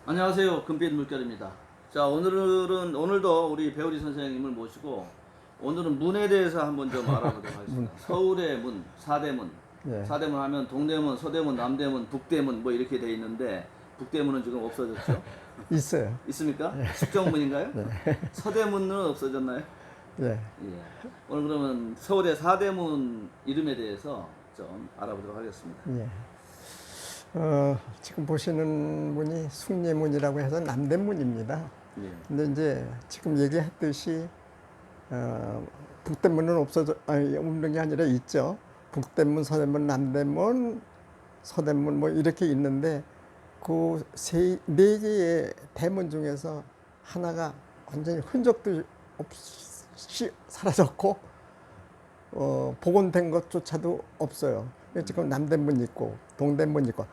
안녕하세요. 금빛 물결입니다. 자, 오늘도 우리 배우리 선생님을 모시고 오늘은 문에 대해서 한번 좀 알아보도록 하겠습니다. 서울의 문, 사대문. 예. 사대문 하면 동대문, 서대문, 남대문, 북대문 뭐 이렇게 돼 있는데 북대문은 지금 없어졌죠? 있어요. 있습니까? 숙정문인가요? 서대문은 없어졌나요? 예. 예. 오늘 그러면 서울의 사대문 이름에 대해서 좀 알아보도록 하겠습니다. 예. 지금 보시는 문이 숭례문이라고 해서 남대문입니다. 예. 근데 이제 지금 얘기했듯이 북대문은 없는 게 아니라 있죠. 북대문, 서대문, 남대문, 서대문 뭐 이렇게 있는데 그 네 개의 대문 중에서 하나가 완전히 흔적도 없이 사라졌고 복원된 것조차도 없어요. 지금 남대문 있고 동대문 있고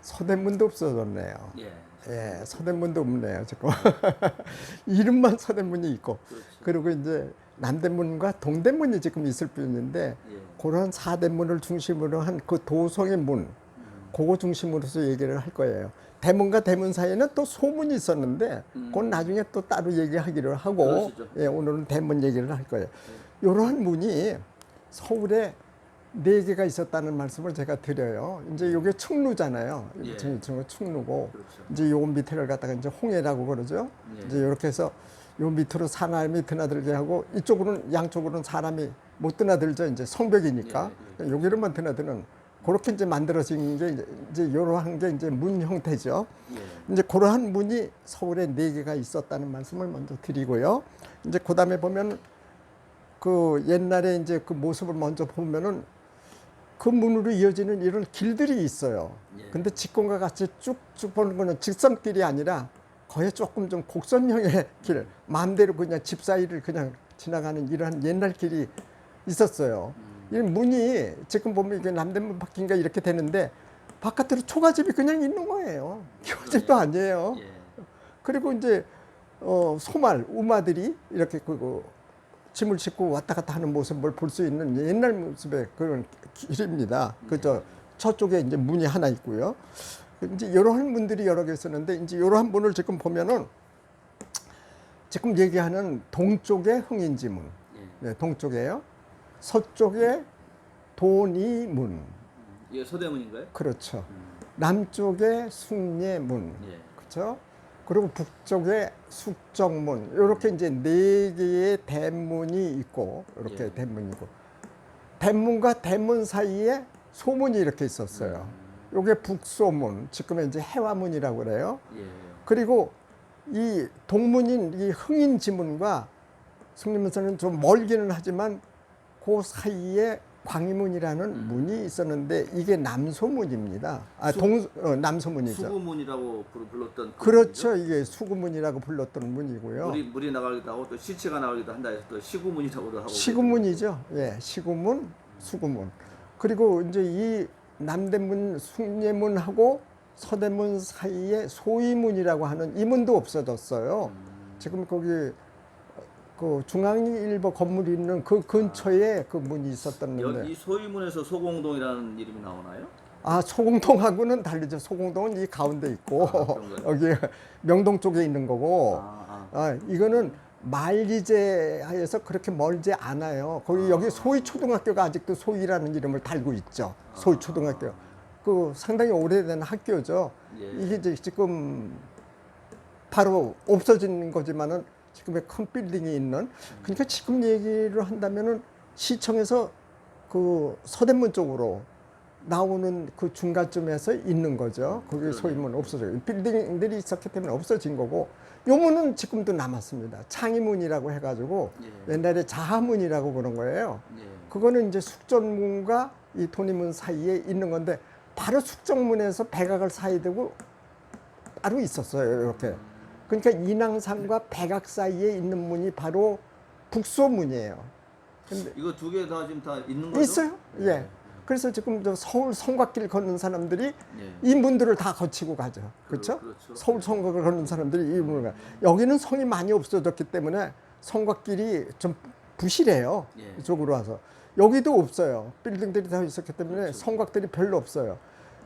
서대문도 없어졌네요. 예. 예, 서대문도 없네요 지금. 이름만 서대문이 있고 그렇죠. 그리고 이제 남대문과 동대문이 지금 있을 뿐인데 예. 그런 사대문을 중심으로 한 그 도성의 문 그거 중심으로서 얘기를 할 거예요. 대문과 대문 사이에는 또 소문이 있었는데 그건 나중에 또 따로 얘기하기로 하고 그러시죠. 예, 오늘은 대문 얘기를 할 거예요. 이러한 문이 서울에 네 개가 있었다는 말씀을 제가 드려요. 이제 이게 충루잖아요. 예. 충루고 그렇죠. 이제 요 밑에를 갖다가 이제 홍해라고 그러죠. 예. 이제 이렇게 해서 요 밑으로 사람이 드나들게 하고 이쪽으로는 양쪽으로는 사람이 못 드나들죠. 이제 성벽이니까 여기로만 드나드는 그렇게 이제 만들어진 게 이제 이러한 게 이제 문 형태죠. 예. 이제 그러한 문이 서울에 네 개가 있었다는 말씀을 먼저 드리고요. 이제 그다음에 보면 그 옛날에 이제 그 모습을 먼저 보면은 그 문으로 이어지는 이런 길들이 있어요. 예. 근데 직공과 같이 쭉쭉 보는 거는 직선길이 아니라 거의 조금 좀 곡선형의 길, 마음대로 그냥 집 사이를 그냥 지나가는 이러한 옛날 길이 있었어요. 이 문이 지금 보면 이게 남대문 바뀐가 이렇게 되는데 바깥으로 초가집이 그냥 있는 거예요. 초가집도 아니에요. 예. 그리고 이제 소말, 우마들이 이렇게 짐을 싣고 왔다 갔다 하는 모습을 볼 수 있는 옛날 모습의 그런 길입니다. 그저 저쪽에 이제 문이 하나 있고요. 이제 이러한 문들이 여러 개 있었는데 이제 이러한 문을 지금 보면은 지금 얘기하는 동쪽에 흥인지문, 네, 동쪽에요. 서쪽에 돈이문, 이게 서대문인가요? 그렇죠. 남쪽에 숭례문, 예. 그렇죠. 그리고 북쪽에 숙정문, 이렇게 이제 네 개의 대문이 있고, 이렇게 예. 대문이 있고, 대문과 대문 사이에 소문이 이렇게 있었어요. 요게 북소문, 지금은 이제 해화문이라고 그래요. 예. 그리고 이 동문인 이 흥인지문과 숭례문서는 좀 멀기는 하지만 그 사이에 광희문이라는 문이 있었는데 이게 남소문입니다. 남소문이죠. 수구문이라고 불렀던 그 그렇죠. 문이죠? 이게 수구문이라고 불렀던 문이고요. 물이 나가기도 하고 또 시체가 나가기도 한다 해서 또 시구문이라고도 하고 시구문이죠. 예, 시구문, 수구문. 그리고 이제 이 남대문, 숭례문하고 서대문 사이에 소위문이라고 하는 이 문도 없어졌어요. 지금 거기 그 중앙일보 건물이 있는 그 근처에 그 문이 있었던데. 여기 소위문에서 소공동이라는 이름이 나오나요? 소공동하고는 다르죠. 소공동은 이 가운데 있고 여기 명동 쪽에 있는 거고. 이거는 만리제하에서 그렇게 멀지 않아요. 거기 여기 소위초등학교가 아직도 소위라는 이름을 달고 있죠. 소위초등학교. 그 상당히 오래된 학교죠. 예. 이게 이제 지금 바로 없어진 거지만은 지금의 큰 빌딩이 있는. 그러니까 지금 얘기를 한다면은 시청에서 그 서대문 쪽으로 나오는 그 중간쯤에서 있는 거죠. 거기 소위문 없어져요. 빌딩들이 있었기 때문에 없어진 거고, 요 문은 지금도 남았습니다. 창의문이라고 해가지고 옛날에 자하문이라고 그런 거예요. 예. 그거는 이제 숙전문과 이 돈이문 사이에 있는 건데 바로 숙정문에서 백악을 사이대고 바로 있었어요. 이렇게. 그러니까 인왕산과 백악 사이에 있는 문이 바로 북소문이에요. 근데 이거 두 개 다 지금 다 있는 거죠? 있어요. 예. 그래서 지금 저 서울 성곽길 걷는 사람들이 예. 이 문들을 다 거치고 가죠. 그렇죠? 그렇죠. 서울 성곽을 걷는 사람들이 이 문을 가. 여기는 성이 많이 없어졌기 때문에 성곽길이 좀 부실해요. 예. 이쪽으로 와서. 여기도 없어요. 빌딩들이 다 있었기 때문에 성곽들이 별로 없어요.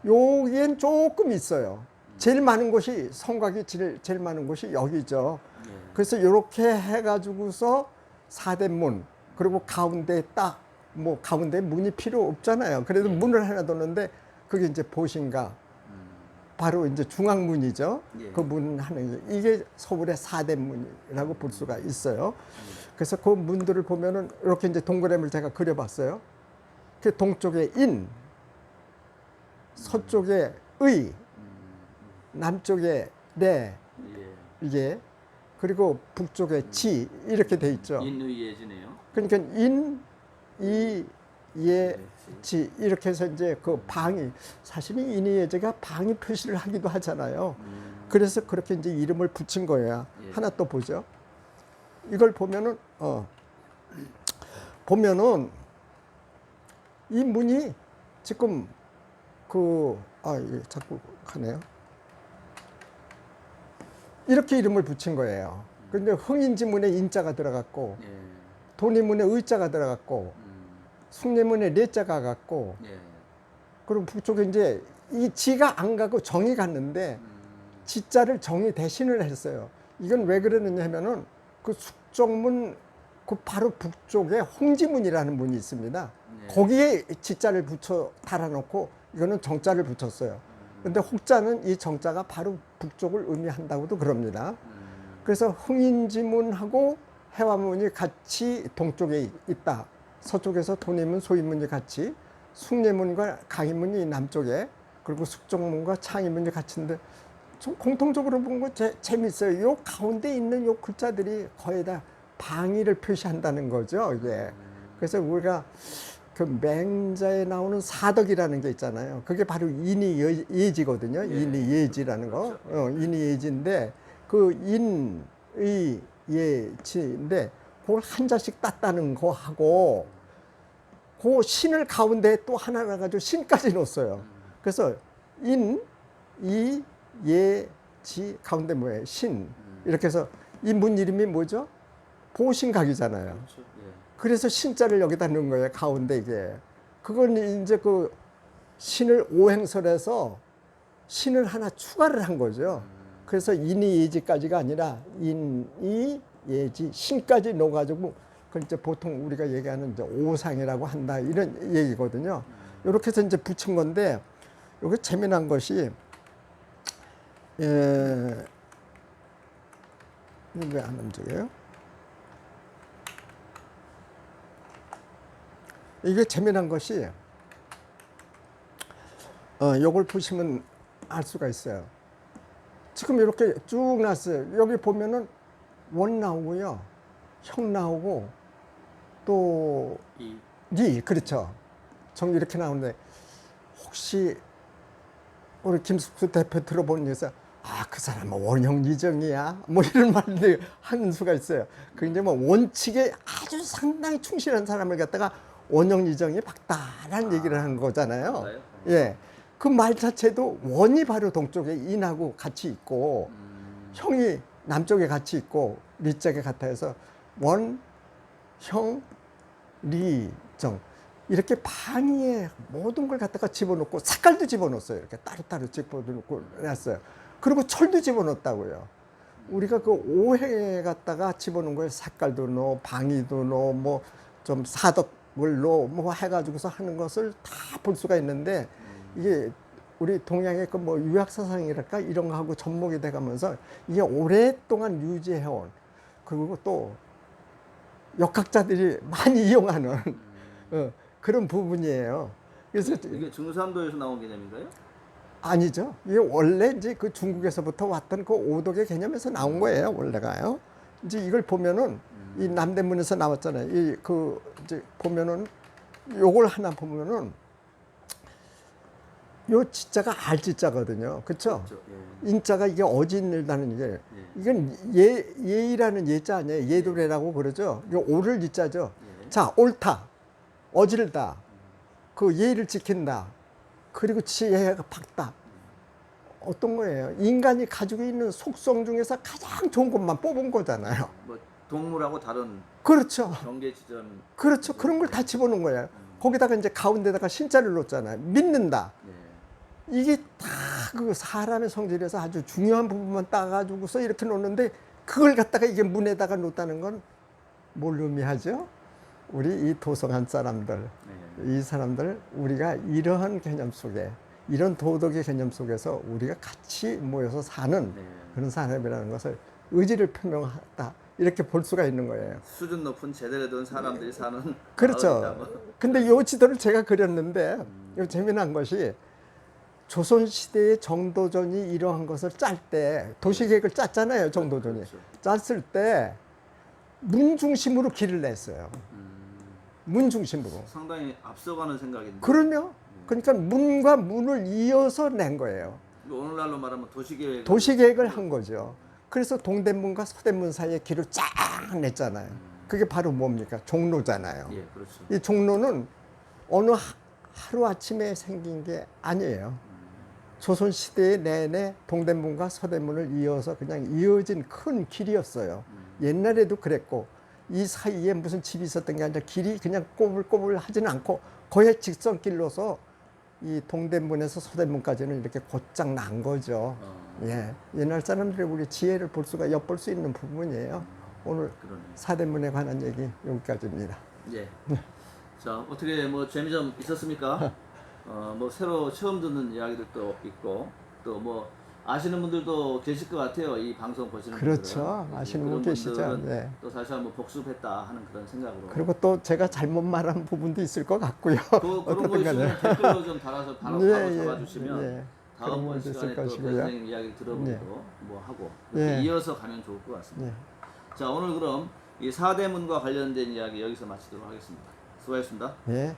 여기엔 조금 있어요. 제일 많은 곳이 성곽이 제일 많은 곳이 여기죠. 예. 그래서 이렇게 해가지고서 사대문 그리고 가운데 딱 뭐 가운데 문이 필요 없잖아요. 그래도 문을 하나 뒀는데 그게 이제 보신각 바로 이제 중앙문이죠. 예. 그 문 하는 게 이게 서울의 사대문이라고 볼 수가 있어요. 그래서 그 문들을 보면은 이렇게 이제 동그라미를 제가 그려봤어요. 그 동쪽에 인, 서쪽에 의, 남쪽에 내 예. 이게 그리고 북쪽에 지 이렇게 돼 있죠. 인의예지네요. 그러니까 인, 이, 예, 지 이렇게 해서 이제 그 방이 사실은 인이예제가 방위 표시를 하기도 하잖아요. 그래서 그렇게 이제 이름을 붙인 거예요. 예. 하나 또 보죠. 이걸 보면은 보면은 이 문이 지금 이게 자꾸 가네요. 이렇게 이름을 붙인 거예요. 근데 흥인지문에 인자가 들어갔고 예. 도리문에 의자가 들어갔고 숭례문에 레자가 갔고 예. 그리고 북쪽에 이제 이 지가 안 가고 정이 갔는데 지자를 정이 대신을 했어요. 이건 왜 그러느냐 하면은 그 숙정문 그 바로 북쪽에 홍지문이라는 문이 있습니다. 예. 거기에 지자를 붙여 달아놓고 이거는 정자를 붙였어요. 근데 혹자는 이 정자가 바로 북쪽을 의미한다고도 그럽니다. 그래서 흥인지문하고 해화문이 같이 동쪽에 있다. 서쪽에서 도내문, 소인문이 같이, 숭례문과 강인문이 남쪽에, 그리고 숙정문과 창의문이 같은데 좀 공통적으로 본 거 재밌어요. 요 가운데 있는 요 글자들이 거의 다 방위를 표시한다는 거죠. 이게. 그래서 우리가 그 맹자에 나오는 사덕이라는 게 있잖아요. 그게 바로 인이예지거든요. 예. 인이예지라는 거. 인이예지인데 그 인의 예지인데 그걸 한자씩 땄다는 거 하고 그 신을 가운데 또 하나 가지고 신까지 넣었어요. 그래서 인, 이, 예, 지 가운데 뭐예요? 신. 이렇게 해서 이 문 이름이 뭐죠? 보신각이잖아요. 그렇죠. 예. 그래서 신자를 여기다 넣은 거예요. 가운데 이게. 그건 이제 그 신을 오행설에서 신을 하나 추가를 한 거죠. 그래서 인이 예지까지가 아니라 인이 예지 신까지 넣어가지고 그걸 이제 보통 우리가 얘기하는 이제 오상이라고 한다 이런 얘기거든요. 이렇게 해서 이제 붙인 건데 여기 재미난 것이 이게 왜 안 움직여요? 이게 재미난 것이 요걸 보시면 알 수가 있어요. 지금 이렇게 쭉 났어요. 여기 보면은 원 나오고요. 형 나오고 또 니 그렇죠. 정 이렇게 나오는데 혹시 우리 김숙수 대표 들어보면서 그 사람은 원형 이정이야 뭐 이런 말들 하는 수가 있어요. 그 이제 뭐 원칙에 아주 상당히 충실한 사람을 갖다가 원형 이정이 박다라는 얘기를 한 거잖아요. 맞아요? 예. 그 말 자체도 원이 바로 동쪽에 인하고 같이 있고 형이 남쪽에 같이 있고 리짝에 같아 해서 원, 형, 리, 정 이렇게 방위에 모든 걸 갖다가 집어넣고 색깔도 집어넣었어요. 이렇게 따로따로 집어넣고 놨어요. 그리고 철도 집어넣었다고요. 우리가 그 오행에 갖다가 집어넣은 거에 색깔도 넣어, 방위도 넣어, 뭐 좀 사덕을 넣어, 뭐 해가지고서 하는 것을 다 볼 수가 있는데 이게 우리 동양의 그 뭐 유학사상이랄까 이런 거 하고 접목이 돼가면서 이게 오랫동안 유지해온 그리고 또 역학자들이 많이 이용하는 그런 부분이에요. 그래서 이게 중산도에서 나온 개념인가요? 아니죠. 이게 원래 이제 그 중국에서부터 왔던 그 오독의 개념에서 나온 거예요. 원래가요. 이제 이걸 보면은 이 남대문에서 나왔잖아요. 이 그 이제 보면은 요걸 하나 보면은 요 지자가 알지자거든요. 그렇죠? 그렇죠. 예. 인자가 이게 어진일다는 게 예. 이건 예의라는 예자 아니에요. 예도래라고 그러죠. 이거 오를 이자죠. 예. 자, 옳다. 어질다. 그 예의를 지킨다. 그리고 지혜가 밝다. 어떤 거예요? 인간이 가지고 있는 속성 중에서 가장 좋은 것만 뽑은 거잖아요. 뭐 동물하고 다른 그렇죠. 경계 지점. 그렇죠. 그런 걸 다 집어넣은 거예요. 거기다가 이제 가운데다가 신자를 놓잖아요. 믿는다. 예. 이게 다 그 사람의 성질에서 아주 중요한 부분만 따가지고서 이렇게 놓는데 그걸 갖다가 이게 문에다가 놓다는 건 뭘 의미하죠? 우리 이 도성한 사람들, 이 사람들 우리가 이러한 개념 속에 이런 도덕의 개념 속에서 우리가 같이 모여서 사는 그런 사람이라는 것을 의지를 표명하다 이렇게 볼 수가 있는 거예요. 수준 높은 제대로 된 사람들이 사는 그렇죠. 마을이다. 근데 요 지도를 제가 그렸는데 요 재미난 것이 조선시대의 정도전이 이러한 것을 짤 때 도시계획을 짰잖아요. 정도전이. 그렇죠. 짰을 때 문 중심으로 길을 냈어요. 문 중심으로. 상당히 앞서가는 생각인데. 그럼요. 그러니까 문과 문을 이어서 낸 거예요. 오늘날로 말하면 도시계획. 도시계획을 한 거죠. 그래서 동대문과 서대문 사이에 길을 쫙 냈잖아요. 그게 바로 뭡니까? 종로잖아요. 예, 그렇죠. 이 종로는 어느 하루아침에 생긴 게 아니에요. 조선시대 내내 동대문과 서대문을 이어서 그냥 이어진 큰 길이었어요. 옛날에도 그랬고 이 사이에 무슨 집이 있었던 게 아니라 길이 그냥 꼬불꼬불 하지는 않고 거의 직선길로서 이 동대문에서 서대문까지는 이렇게 곧장 난 거죠. 예, 옛날 사람들의 우리 지혜를 볼 수가 엿볼 수 있는 부분이에요. 오늘 그러네요. 사대문에 관한 얘기 여기까지입니다. 예. 자, 어떻게 뭐 재미 좀 있었습니까? 뭐 새로 처음 듣는 이야기들도 있고 또 뭐 아시는 분들도 계실 것 같아요. 이 방송 보시는 그렇죠. 분들은. 아시는 그런 분 계시죠. 분들은 네. 또 다시 한번 복습했다 하는 그런 생각으로. 그리고 또 제가 잘못 말한 부분도 있을 것 같고요. 그런 거 어쨌든 간에. 있으면 댓글로 좀 달아서 바로 잡아주시면 예. 그런 다음번 분도 있을 시간에 또 것이고요. 선생님 이야기 들어보기도 예. 뭐 하고 이렇게 예. 이어서 가면 좋을 것 같습니다. 예. 자, 오늘 그럼 이 사대문과 관련된 이야기 여기서 마치도록 하겠습니다. 수고하셨습니다. 예.